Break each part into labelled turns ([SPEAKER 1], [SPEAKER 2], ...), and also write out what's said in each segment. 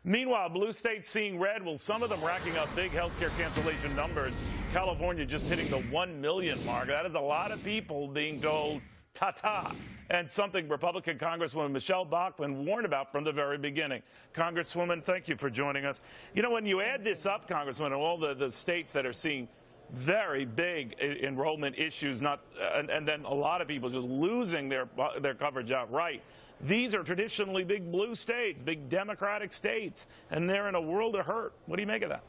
[SPEAKER 1] Meanwhile, blue states seeing red, well, some of them racking up big healthcare cancellation numbers. California just hitting the 1 million mark. That is a lot of people being told ta-ta, and something Republican Congresswoman Michele Bachmann warned about from the very beginning. Congresswoman, thank you for joining us. You know, when you add this up, Congresswoman, all the states that are seeing very big enrollment issues, and then a lot of people just losing their coverage outright. These are traditionally big blue states, big Democratic states, and they're in a world of hurt. What do you make of that?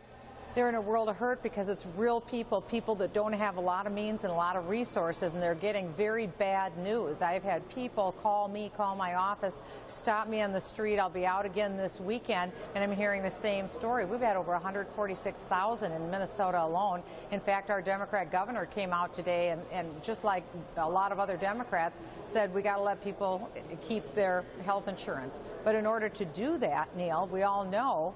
[SPEAKER 2] They're in a world of hurt because it's real people, people that don't have a lot of means and a lot of resources, and they're getting very bad news. I've had people call me, call my office, stop me on the street. I'll be out again this weekend, and I'm hearing the same story. We've had over 146,000 in Minnesota alone. In fact, our Democrat governor came out today and just like a lot of other Democrats, said we got to let people keep their health insurance. But in order to do that, Neil, we all know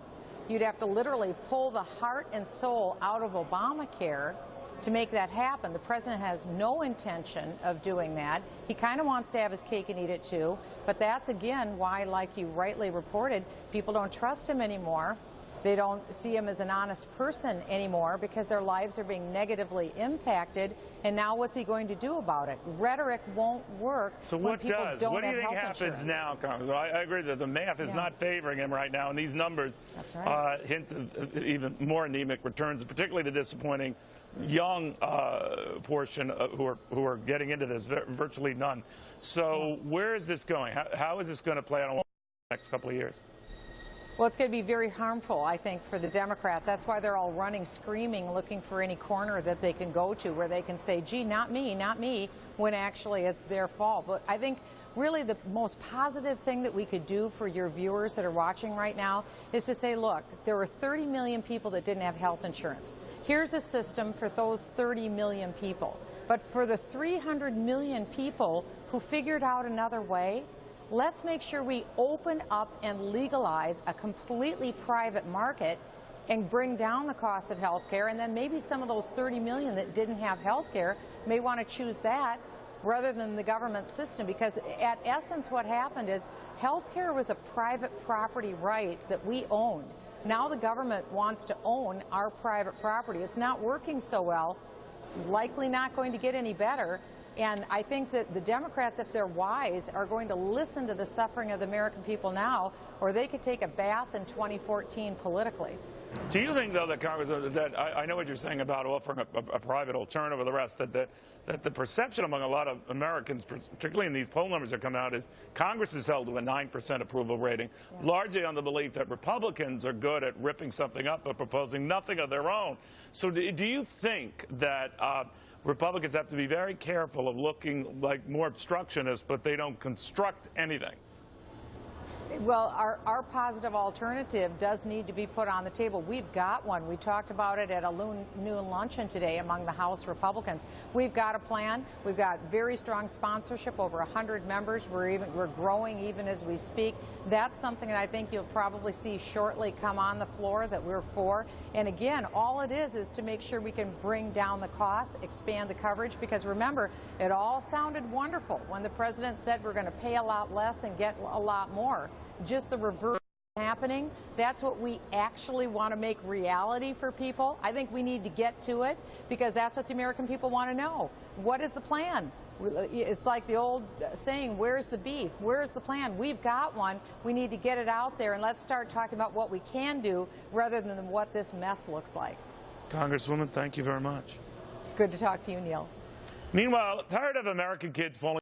[SPEAKER 2] you'd have to literally pull the heart and soul out of Obamacare to make that happen. The president has no intention of doing that. He kind of wants to have his cake and eat it too. But that's, again, why, like you rightly reported, people don't trust him anymore. They don't see him as an honest person anymore because their lives are being negatively impacted. And now what's he going to do about it? Rhetoric won't work when people don't have health insurance.
[SPEAKER 1] What do you think happens now, Congressman? I agree that the math is not favoring him right now, and these numbers hint of even more anemic returns, particularly the disappointing young portion who are getting into this, virtually none. So where is this going? How is this going to play out in the next couple of years?
[SPEAKER 2] Well, it's going to be very harmful, I think, for the Democrats. That's why they're all running, screaming, looking for any corner that they can go to where they can say, gee, not me, when actually it's their fault. But I think really the most positive thing that we could do for your viewers that are watching right now is to say, look, there were 30 million people that didn't have health insurance. Here's a system for those 30 million people. But for the 300 million people who figured out another way, let's make sure we open up and legalize a completely private market and bring down the cost of health care. And then maybe some of those 30 million that didn't have health care may want to choose that rather than the government system. Because at essence what happened is health care was a private property right that we owned. Now the government wants to own our private property. It's not working so well. It's likely not going to get any better. And I think that the Democrats, if they're wise, are going to listen to the suffering of the American people now, or they could take a bath in 2014 politically.
[SPEAKER 1] Do you think, though, that Congressman, that I know what you're saying about offering a private alternative or the rest, that the perception among a lot of Americans, particularly in these poll numbers that come out, is Congress is held to a 9% approval rating, largely on the belief that Republicans are good at ripping something up but proposing nothing of their own. So do you think that Republicans have to be very careful of looking like more obstructionists, but they don't construct anything?
[SPEAKER 2] Well, our positive alternative does need to be put on the table. We've got one. We talked about it at a noon luncheon today among the House Republicans. We've got a plan. We've got very strong sponsorship, over 100 members. We're growing even as we speak. That's something that I think you'll probably see shortly come on the floor that we're for. And again, all it is to make sure we can bring down the cost, expand the coverage, because remember, it all sounded wonderful when the president said we're going to pay a lot less and get a lot more. Just the reverse happening. That's what we actually want to make reality for people. I think we need to get to it because that's what the American people want to know. What is the plan? It's like the old saying, where's the beef? Where's the plan? We've got one. We need to get it out there, and let's start talking about what we can do rather than what this mess looks like.
[SPEAKER 1] Congresswoman, thank you very much.
[SPEAKER 2] Good to talk to you, Neil.
[SPEAKER 1] Meanwhile, tired of American kids falling